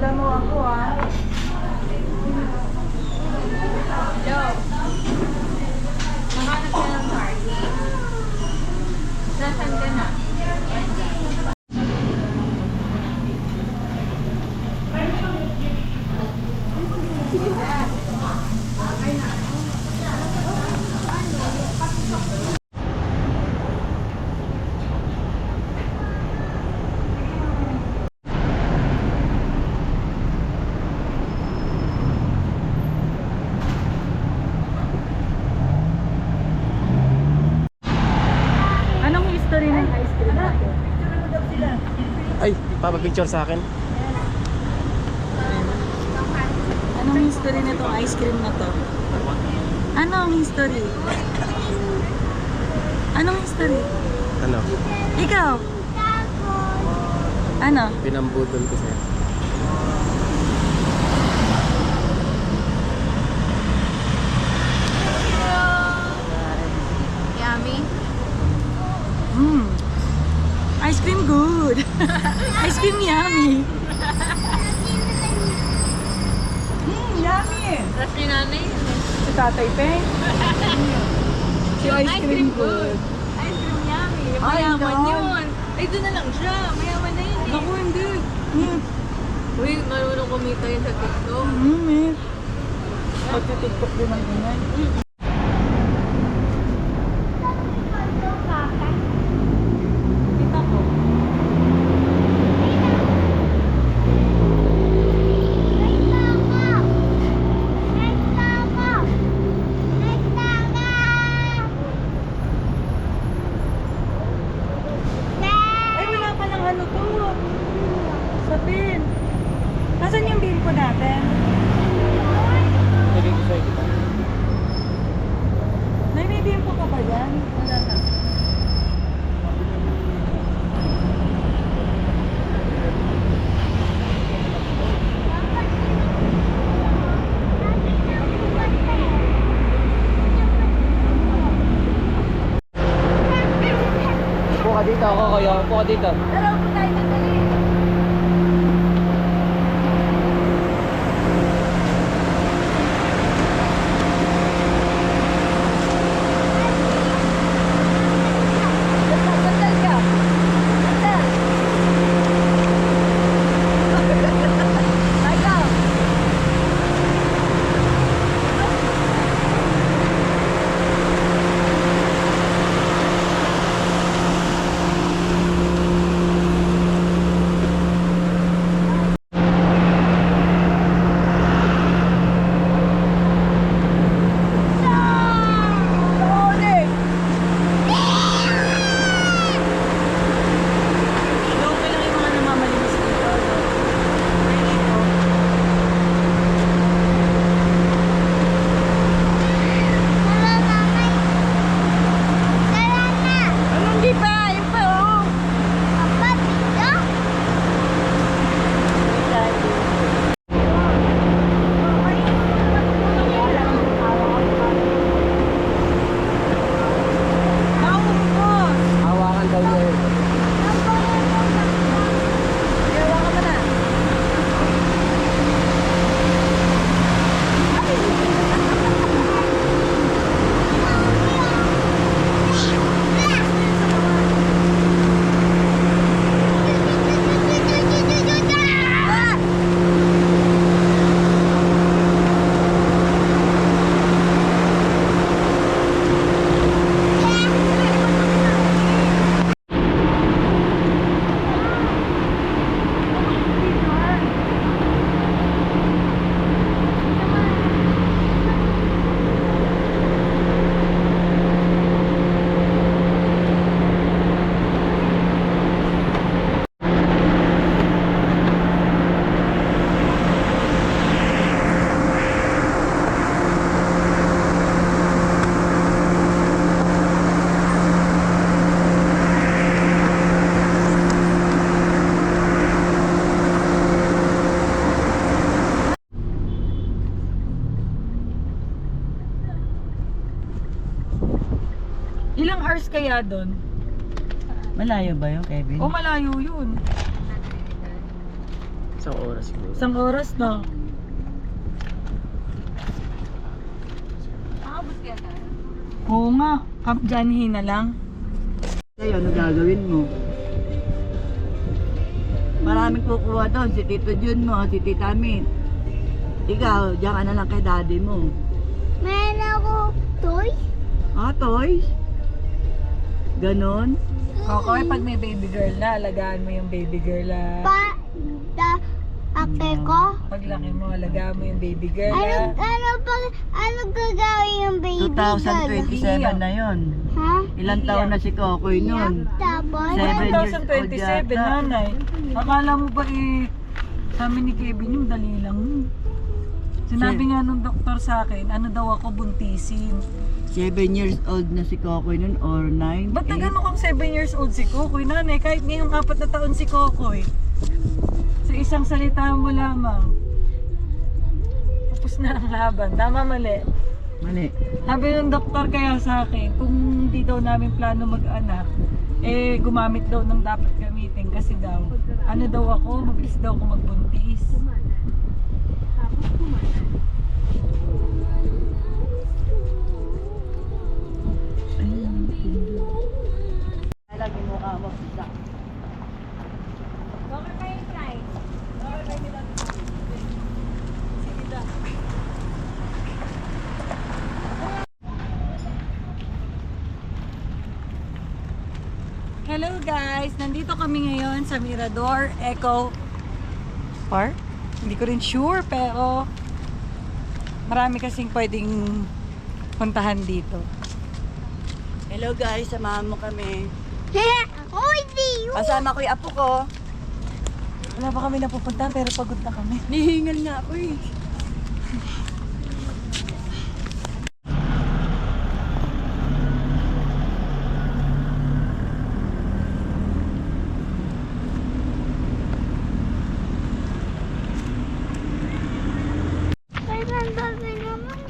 Kala mo ako ah. Hello. Nakahanap ka ng party. Nasaan ka na? Anong history ng ice cream natin? Ay, papapicture sa akin. Anong history nitong ice cream na to? Anong history? Anong history? Ano? Ikaw? Ano? Pinambutol ko sa'yo. Yummy. Ice cream good. Ice cream yummy. Yummy. Tapos ni nanay. Si Tatay Peng. Si ice cream good. Ice cream yummy. Ay, Mayaman God. yun. Ay, doon na lang siya. Mayaman na yun eh. Naku, hindi. Uy, marunong kumita yun sa TikTok. Eh. Pagtitiktok din ang ganyan. Kita ko. Ay, wala pa lang ano to. Sa pin. Nasaan yung bill ko natin? Lagay ko sa'yo kita. May bill ko pa ba yan? Wala na. Upo ka dito ako kayo. Upo ka dito. Okay lang yung mga namamalinis dito. Ano, hindi pa? Ayun pa, oh. Nauubos. Hawakan daw niya yun. Yawa ka ba na? Ilang hours kaya doon? Malayo ba yun, Kevin? O malayo yun. Isang oras siguro. Isang oras na. Nakabot kaya tayo. Oo nga, Janhi na lang. Sa'yo, ano gagawin mo? Maraming kukuha doon. Si Tito Jun mo, si Tita Min. Ikaw, diyan ka na lang kay daddy mo. Meron ako toys. Ah, toys? Ganon? Kokoy, pag may baby girl na, alagaan mo yung baby girl na. Ate ko. Paglaki mo, alagaan mo yung baby girl na. Ano gagawin yung baby girl? 2027 na yon. Ha? Ilang taon na si Kokoy nun? Tapos? Seven. 2027, nanay. Akala mo ba sa amin ni Kevin yung dali lang. Sinabi nga nung doktor sa akin, ano daw ako buntisin. 7 years old na si Kokoy nun or 9, Ba't na gano'n kang 7 years old si Kokoy, nanay? Kahit ngayong 4 na taon si Kokoy. Sa isang salita mo lamang. Tapos na ang laban. Tama, mali. Mali. Sabi ng doktor kaya sa akin, kung hindi daw namin plano mag-anak, gumamit daw ng dapat gamitin kasi daw, ano daw ako, mabilis daw ako magbuntis. Lagi mo ka mo. Okay pa yung try. Okay pa yung sige daw. Hello guys! Nandito kami ngayon sa Mirador Eco Park. Hindi ko rin sure pero marami kasing pwedeng puntahan dito. Hello guys, samahan mo kami. Uy, di! Kasama ko yung apo ko. Wala pa kami napupuntahan pero pagod na kami. Nihingal nga ako eh. Kailan ba naman?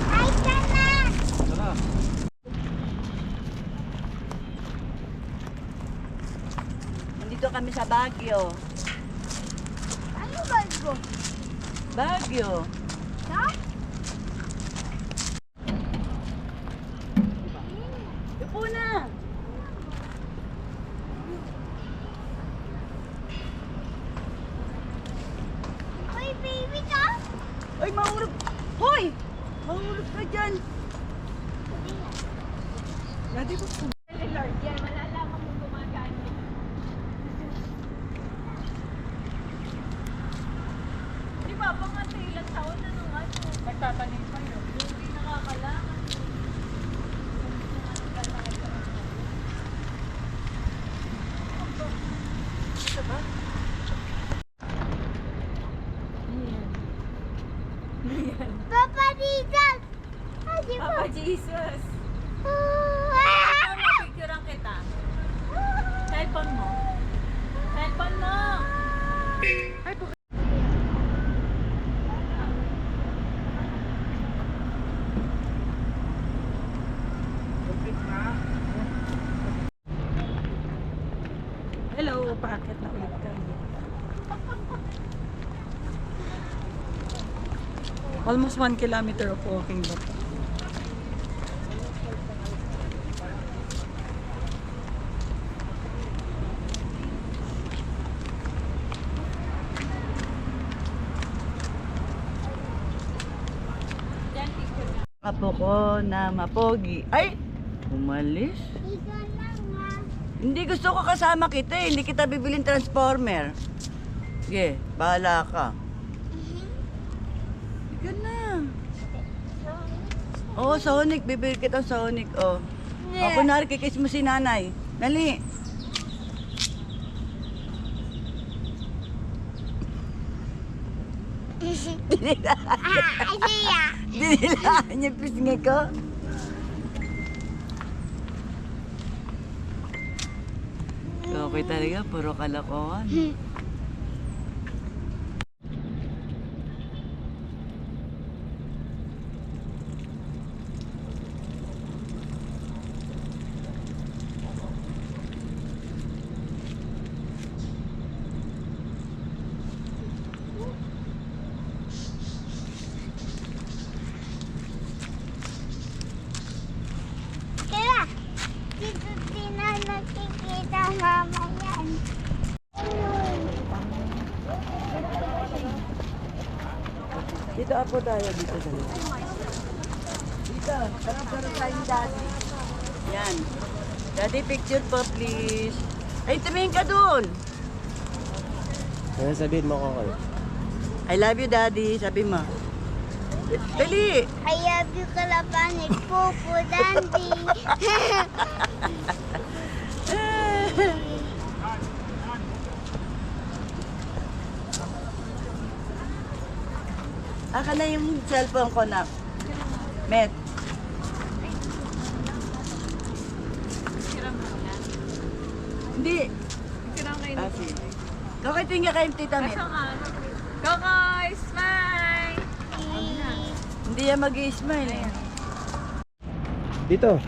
Ay, sana! Nandito kami sa Baguio. Ano ba ito? Baguio. Ha? Upo na. Uy, baby ka? Ay, mahulog. Hoy! Mahulog ka dyan. Daddy ko Lord, yan. Malalaman mo gumagano. Di ba, pangati ilang taon na nung ano? nagtatanim pa yun. Hindi nakakalangan. Papa Jesus! Ay, Papa Jesus! Ah! Picturean kita. Cellphone mo. Cellphone mo! Hello, paakit na ulit kami. Almost 1 kilometer of walking ba to? Apo ko na mapogi. Ay! Umalis? Ikaw lang ha. Hindi gusto ko kasama kita eh. Hindi kita bibilin transformer. Sige, bahala ka. Sige na. Oo, Sonic. Bibili kita Sonic. Oh. O, kunwari, kikis mo si nanay. Dali. Siya. Dinilaan niya pisngi ko. Okay talaga, puro kalokohan. Tita, mama yan. Dito ako tayo, dito tayo. Dito, parang tayong daddy. Yan. Daddy, picture po, please. Ay, tumingin ka dun. Ano sabihin mo ko kayo? I love you, daddy. Sabi mo. Dali! I love you, Kalapanik, Popo, Dandy. Aka na yung cellphone ko na. Met. Hindi. Kirang kayo. Ah, sige. Kakitingin kayo, tita Met. Go guys! Smile! Hindi yan mag-i-smile eh. Dito.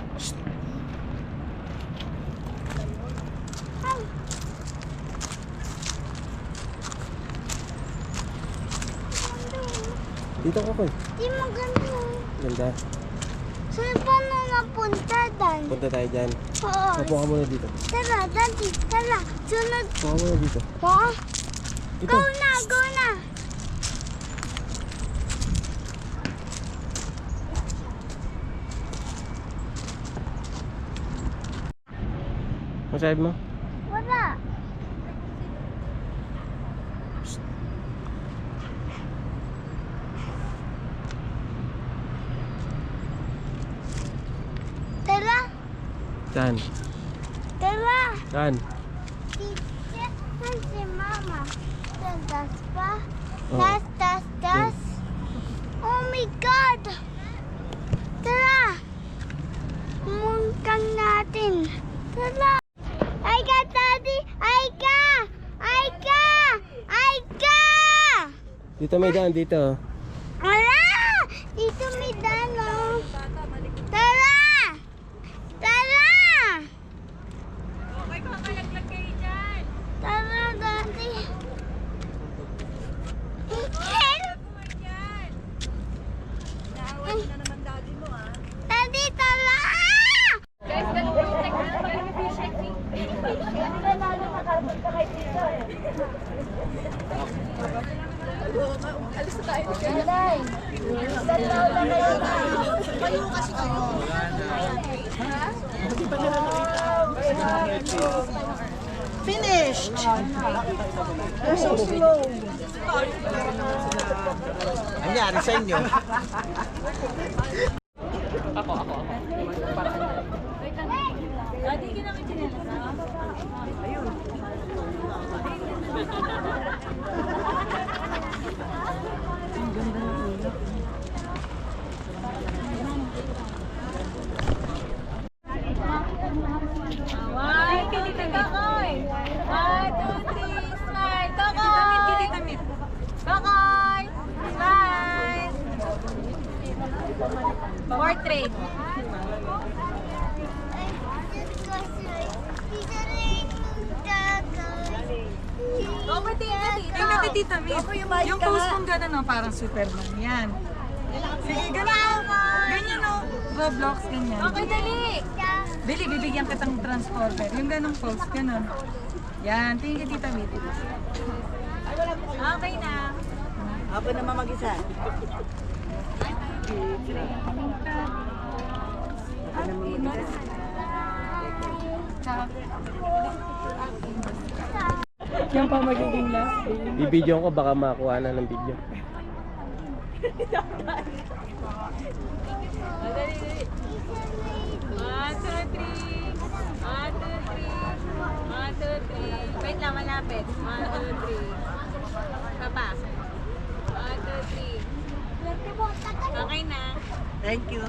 Dito ko ko. Di mo ganun. Ganda. Saan pa na napunta, Dan? Punta tayo dyan. Oo. Upo ka muna dito. Tara, Daddy, tara. Sunod. Upo ka muna dito. Ha? Dito. Go na, go na. Ano sabi mo? Wala. Tara, Saan? tara. Saan? Saan si Mama? Tas pa? Oo. Tas. Oh my God! Tara! Mungkang natin. Tara! Ay ka, Daddy! Ay ka! Ay ka! Ay ka! Dito may daan, dito. Wala! Dito may dano. Tara! Tara! Okay, kakalaglag kayo dyan! Tara, Daddy. Help! Daddy, tara! Guys, ganun po yung technique. Finished! You're so slow. Nangyari sa inyo? Daddy, ginamit chinelas na? One, two, three, Kokoy! 1, 2, 3, smile! Kokoy! Kokoy! Smile! Portrait! Go with the Eddie! Tingnan ni Tita Mit. Yung pose mong gano'n, no, parang Superman. Yan. Sige, gano'n. Ganyan, no. Roblox, ganyan. Okay, dali! Bili, bibigyan kitang transformer. Yung ganong pose, gano'n. Yan, tingin kay Tita Mit. Okay na. Ako naman mag-isa. Yan pa magiging last day. Bibidyo ko, baka makuha na ng video. Dali, dali. 1, 2, 3. 1, 2, 3. 1, 2, 3. Wait lang, malapit. 1, 2, 3. Papa. 1, 2, 3. Okay na. Thank you.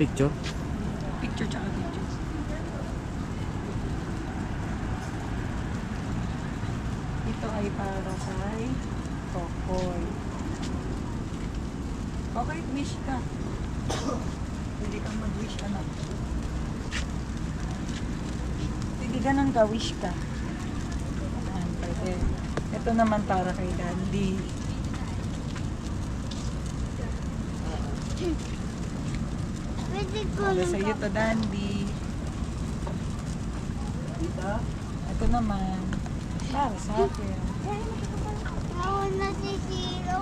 Picture? Picture tsaka video. Ito ay para kay Kokoy. Kokoy, wish ka. Hindi kang mag-wish, anak. Sige, ganun ka, wish ka. Ayan, pwede ate. Ito naman para kay Dandy. Pwede ko Para sa iyo to, Dandy. Ito naman para sa akin. Ako nasisira.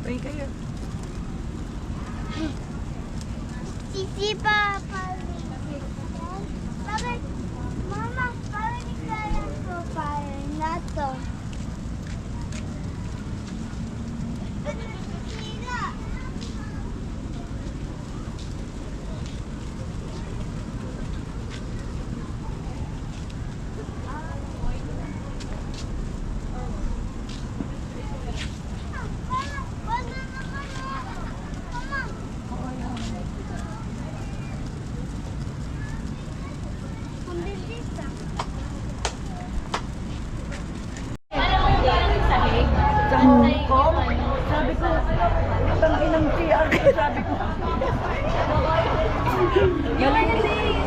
Pray kayo. Sisi Papa. Bakit? Mama, parang ikalan ko parang nato. Nasisira. Sa Hong Kong, sabi ko, tanginang CR ko, sabi ko.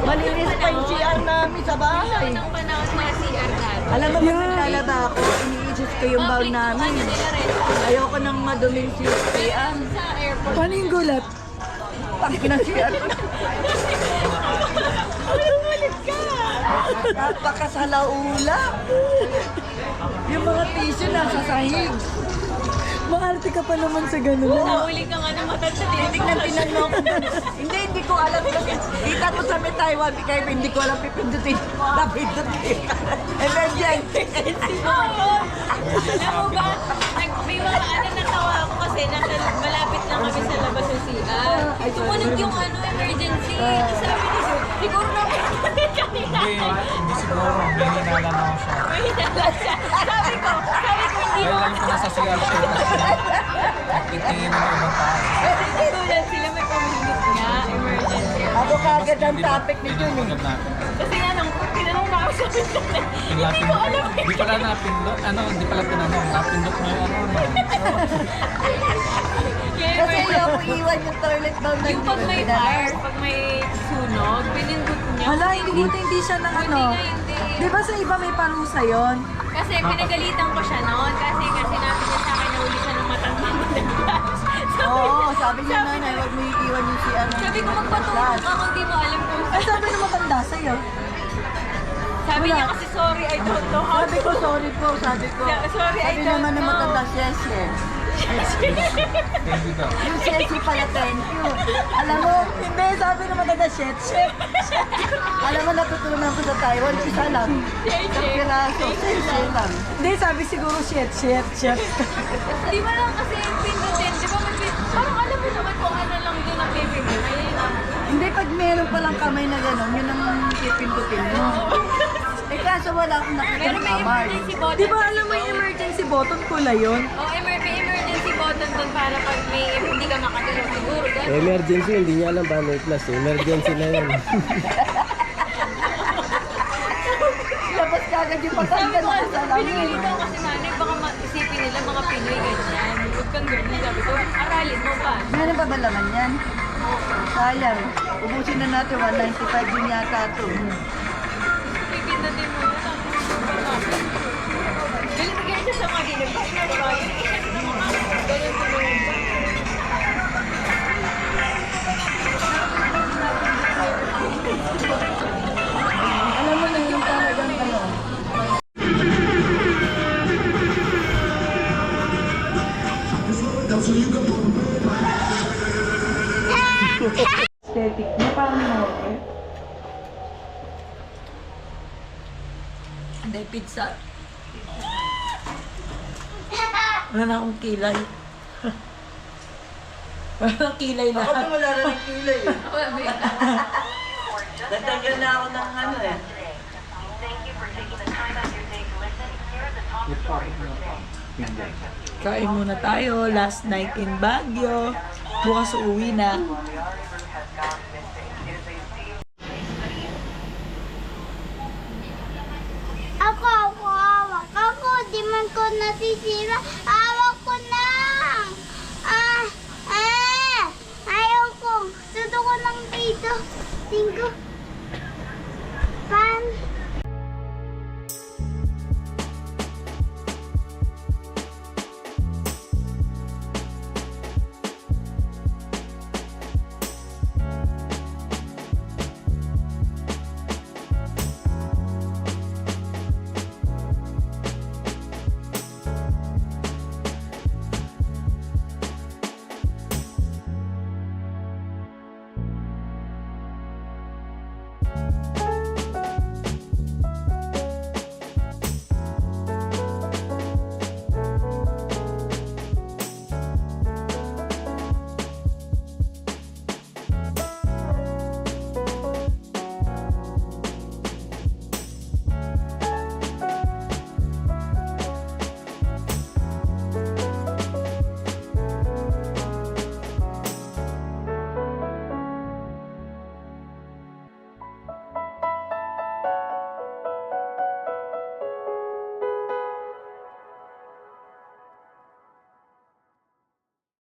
Malinis pa yung CR namin sa bahay. Ang panahon mga CR natin. Alam mo, pag naglalaba ako, iniisip ko yung bowl namin. Ayoko nang maduming CR. Sa airport. Paano yung gulat? Tanginang CR ko. Napakasalaula. Yung mga tissue nasa sahig. Maarte ka pa naman sa ganun. Nahuli ka nga ng mata sa Tingnan tinanong ko. Hindi ko alam kasi dito ako sa may Taiwan, kaya hindi ko alam pipindutin. Napindutin. Emergency. Alam mo ba, may mga natawa ako kasi malapit lang kami sa labas ng CR. Tumunog yung emergency. Sabi ko, siguro na kanina. Hindi siguro. May hinala na siya. May hinala siya. Sabi ko, hindi mo. Kailan ko nasa sigaw siya. Nagtitingin ng ibang tao. Kasi tulad sila may pamilip nga, emergency. Ako kagad ang topic ni Jun eh. Agad natin. Kasi nga, nung tinanong na ako sa pinto, hindi ko alam. Hindi pala napindot. Hindi pala tinanong. Napindot mo yung Kasi ayoko iwan yung toilet bowl na Yung pag may fire, pag may sunog, pinindot niya. Hala, hindi siya ng ano. Buti nga hindi. Di ba sa iba may parusa yon? Kasi pinagalitan ko siya noon kasi sinabi niya sa akin na uli siya ng matandang madagas. Oo, sabi niya nanay, huwag mo iiwan yung CR na. Sabi ko magpatulog ka kung di mo alam kung Ay, sabi na matanda sa'yo. Sabi niya kasi sorry, I don't know how Sabi ko, sorry po, sabi ko. Sorry, I Sabi don't naman na know. matanda, yes, yes. Thank you daw. Yung Chelsea pala, thank you. Alam mo, Hindi, sabi na matanda, shit. alam mo, natutunan ko sa Taiwan, isa lang. Isang piraso, Chelsea lang. Hindi, sabi siguro shit. Di ba lang kasi pindutin, di ba parang alam mo naman kung ano lang din ang pipindutin. Hindi, pag meron palang kamay na gano'n, yun ang pipindutin mo. Eh kaso wala akong nakita Pero ng may kamay. emergency button. Di ba alam mo yung emergency button kulay yun? May emergency button dun para pag may hindi ka makatulog siguro. Ganun. Emergency, hindi niya alam paano i-plus. Emergency na yun. Labas kagad yung Sabi patanggal ko, na sa pinagalitan kasi nanay, baka isipin nila mga Pinoy ganyan. Huwag kang ganyan. Sabi ko, aralin mo pa. Meron pa ba laman yan? Sayang. Ubusin na natin, 195 din yata ito. Pipindutin mo yun. Galing na ganyan siya sa mga ginagawa. Ganun tulungan pa. Alam mo na yung talagang ano. Aesthetic niya, parang okay. Hindi, pizza. Wala na akong kilay. Wala na kilay na. Ako wala na ng kilay eh. Natanggal na ako ng ano eh. Kain muna tayo. Last night in Baguio. Bukas uuwi na. Ako, hawak. Ako, di man ko nasisira. Hawak ko na. Ayaw ko. Gusto ko lang dito. Tingko.